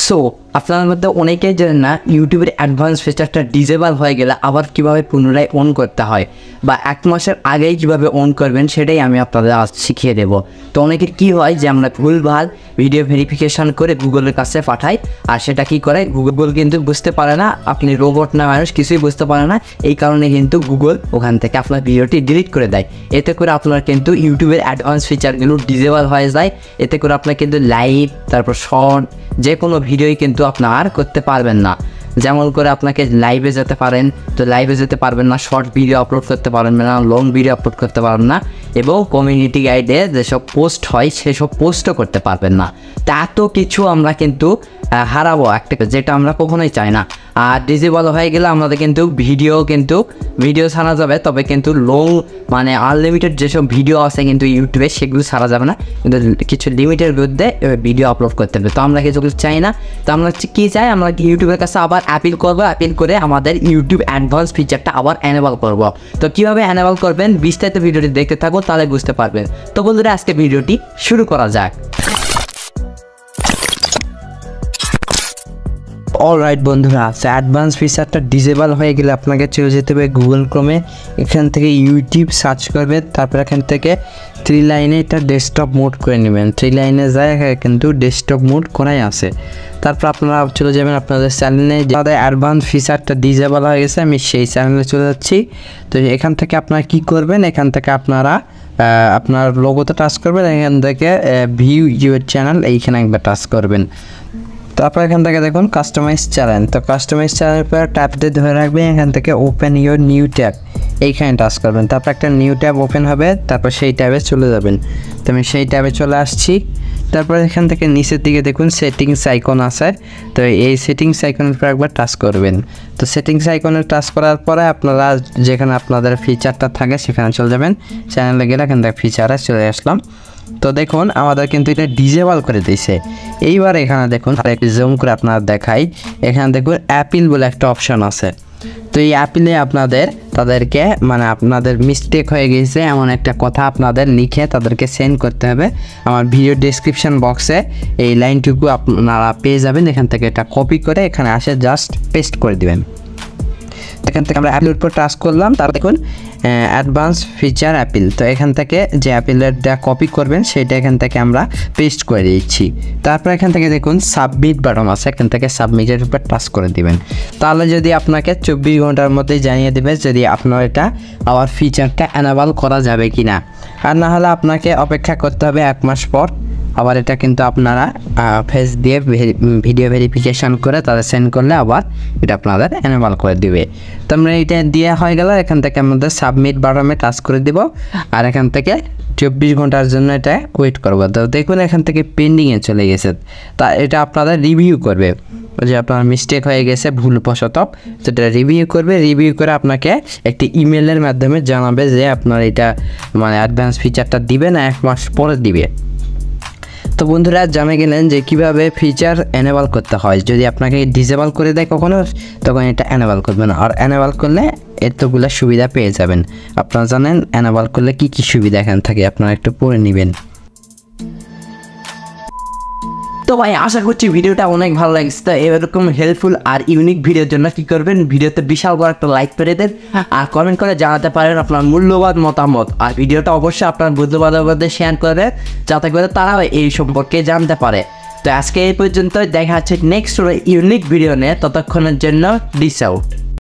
So আপনাদের মধ্যে অনেকেই জানেন না ইউটিউবের অ্যাডভান্স ফিচারটা ডিসেবল হয়ে গেলে আবার কিভাবে পুনরায় অন করতে হয় বা 1 মাসের আগেই কিভাবে অন করবেন সেটাই আমি আপনাদের আজ শিখিয়ে দেব। তো অনেকের কি হয় যে আমরা ভুলভাল ভিডিও ভেরিফিকেশন করে গুগলের কাছে পাঠাই, আর সেটা কি করে গুগল কিন্তু বুঝতে পারে না, আপনি রোবট না মানুষ কিছুই বুঝতে পারে না, এই কারণে কিন্তু গুগল ওখান থেকে আপনার ভিডিওটি ডিলিট করে দেয়। এতে করে আপনার কিন্তু ইউটিউবের অ্যাডভান্স ফিচারগুলো ডিসেবল হয়ে যায়। এতে করে আপনার কিন্তু লাইভ তারপর শর্ট যে কোনো ভিডিওই কিন্তু আপনার করতে পারবেন না। যেমন করে আপনাকে লাইভে যেতে পারেন, তো লাইভে যেতে পারবেন না, শর্ট ভিডিও আপলোড করতে পারবেন না, লং ভিডিও আপলোড করতে পারবেন না, এবং কমিউনিটি গাইডে যেসব পোস্ট হয় সেসব পোস্টও করতে পারবেন না। তা এত কিছু আমরা কিন্তু হারাবো একটা, যেটা আমরা কখনোই চাই না। আর ডিসেবল হয়ে গেলে আমাদের কিন্তু ভিডিও ছাড়া যাবে, তবে কিন্তু লং মানে আনলিমিটেড যেসব ভিডিও আছে কিন্তু ইউটিউবে সেগুলো ছাড়া যাবে না, কিন্তু কিছু লিমিটের বিরুদ্ধে ভিডিও আপলোড করতে হবে। তো আমরা কিছু চাই না, তো আমরা কী চাই, আমরা ইউটিউবের কাছে আবার অ্যাপিল করবো, অ্যাপিল করে আমাদের ইউটিউব অ্যাডভান্স ফিচারটা আবার এনেবল করব। তো কীভাবে এনেবল করবেন বিস্তারিত ভিডিওটি দেখতে থাকুন, তাহলে বুঝতে পারবেন। তো বন্ধুরা আজকে ভিডিওটি শুরু করা যাক। অলরাইট বন্ধুরা, অ্যাডভান্স ফিচারটা ডিসেবল হয়ে গেলে আপনাকে চলে যেতে হবে গুগল ক্রোমে, এখান থেকে ইউটিউব সার্চ করবেন, তারপর এখান থেকে 3 লাইনে এটা ডেস্কটপ মোড করে নেবেন। 3 লাইনে যায় কিন্তু ডেস্কটপ মোড করাই আছে। তারপর আপনারা চলে যাবেন আপনাদের চ্যানেলে, যাদের অ্যাডভান্স ফিচারটা ডিসেবল হয়ে গেছে আমি সেই চ্যানেলে চলে যাচ্ছি। তো এখান থেকে আপনারা কী করবেন, এখান থেকে আপনারা আপনার লোগোতে টাচ করবেন, এখান থেকে ভিউ ইউর চ্যানেল এইখানে একবার টাচ করবেন। তারপর এখান থেকে দেখুন কাস্টমাইজ চ্যানেল, তো কাস্টমাইজ চ্যানেলের পর ট্যাপ দিয়ে ধরে রাখবেন, এখান থেকে ওপেন ইউর নিউ ট্যাব এইখানে টাচ করবেন। তারপর একটা নিউ ট্যাব ওপেন হবে, তারপর সেই ট্যাবে চলে যাবেন। তো আমি সেই ট্যাবে চলে আসছি। তারপর এখান থেকে নিচের দিকে দেখুন সেটিংস আইকন আছে, তো এই সেটিংস আইকনের উপর একবার টাচ করবেন। তো সেটিংস আইকনে টাচ করার পরে আপনারা যেখানে আপনাদের ফিচারটা থাকে সেখানে চলে যাবেন। চ্যানেলে গেলে এখান থেকে ফিচারে চলে আসলাম। তো দেখুন আমাদের কিন্তু এটা ডিসেবল করে দিয়েছে। এইবার এখানে দেখুন একটু জুম করে আপনারা দেখাই, এখানে দেখুন অ্যাপিল বলে একটা অপশন আছে। তো এই অ্যাপিলে তাদেরকে মানে আপনাদের মিস্টেক হয়ে গেছে এমন একটা কথা আপনাদের লিখে তাদেরকে সেন্ড করতে হবে। আমার ভিডিও ডেসক্রিপশন বক্সে এই লাইনটুকু আপনারা পেয়ে যাবেন, এখান থেকে এটা কপি করে এখানে আসে জাস্ট পেস্ট করে দিবেন। এখান থেকে আমরা অ্যাপিলের উপর টাচ করলাম, তারপর দেখুন অ্যাডভান্স ফিচার অ্যাপিল, তো এখান থেকে যে অ্যাপিলেরটা কপি করবেন সেটা এখান থেকে আমরা পেস্ট করে দিচ্ছি। তারপর এখান থেকে দেখুন সাবমিট বাটন আছে, এখান থেকে সাবমিটের উপর টাচ করে দিবেন। তাহলে যদি আপনাকে 24 ঘন্টার মধ্যে জানিয়ে দেবে যদি আপনার এটা আবার ফিচারটা এনেবল করা যাবে কি না, আর না হলে আপনাকে অপেক্ষা করতে হবে 1 মাস পর। আবার এটা কিন্তু আপনারা ফেস দিয়ে ভিডিও ভেরিফিকেশন করে তাদের সেন্ড করলে আবার এটা আপনাদের এনেবল করে দিবে। তো আমরা এটা দিয়ে হয়ে গেল, এখান থেকে আমাদের সাবমিট বাটনে টাচ করে দিব, আর এখান থেকে 24 ঘন্টার জন্য এটা ওয়েট করবো। তো দেখুন এখান থেকে পেন্ডিংয়ে চলে গেছে, তা এটা আপনাদের রিভিউ করবে যে আপনার মিস্টেক হয়ে গেছে ভুলবশত, তো এটা রিভিউ করবে। রিভিউ করে আপনাকে একটি ইমেলের মাধ্যমে জানাবে যে আপনার এটা মানে অ্যাডভান্স ফিচারটা দিবে না 1 মাস পরে দিবে। তো বন্ধুরা জানে গেলেন যে কিভাবে ফিচার এনেবল করতে হয়। যদি আপনাকে ডিসেবল করে দেয় কখনো, তখন এটা এনেবল করবেন, আর এনেবল করলে এতগুলো সুবিধা পেয়ে যাবেন। আপনারা জানেন এনেবল করলে কি কি সুবিধা এখান থাকে, আপনারা একটু পড়ে নেবেন। তো ভাই আশা করছি ভিডিওটা অনেক ভালো লাগছে। তো এরকম হেল্পফুল আর ইউনিক ভিডিওর জন্য কি করবেন, ভিডিওতে বিশাল বড় একটা লাইক করে দেন, আর কমেন্ট করে জানাতে পারেন আপনার মূল্যবান মতামত, আর ভিডিওটা অবশ্যই আপনার বন্ধু-বান্ধবের মধ্যে শেয়ার করে যাতে করে তারাও এই সম্পর্কে জানতে পারে। তো আজকে এই পর্যন্ত, দেখা হচ্ছে নেক্সট ইউনিক ভিডিও নিয়ে, ততক্ষণের জন্য ডিস আউট।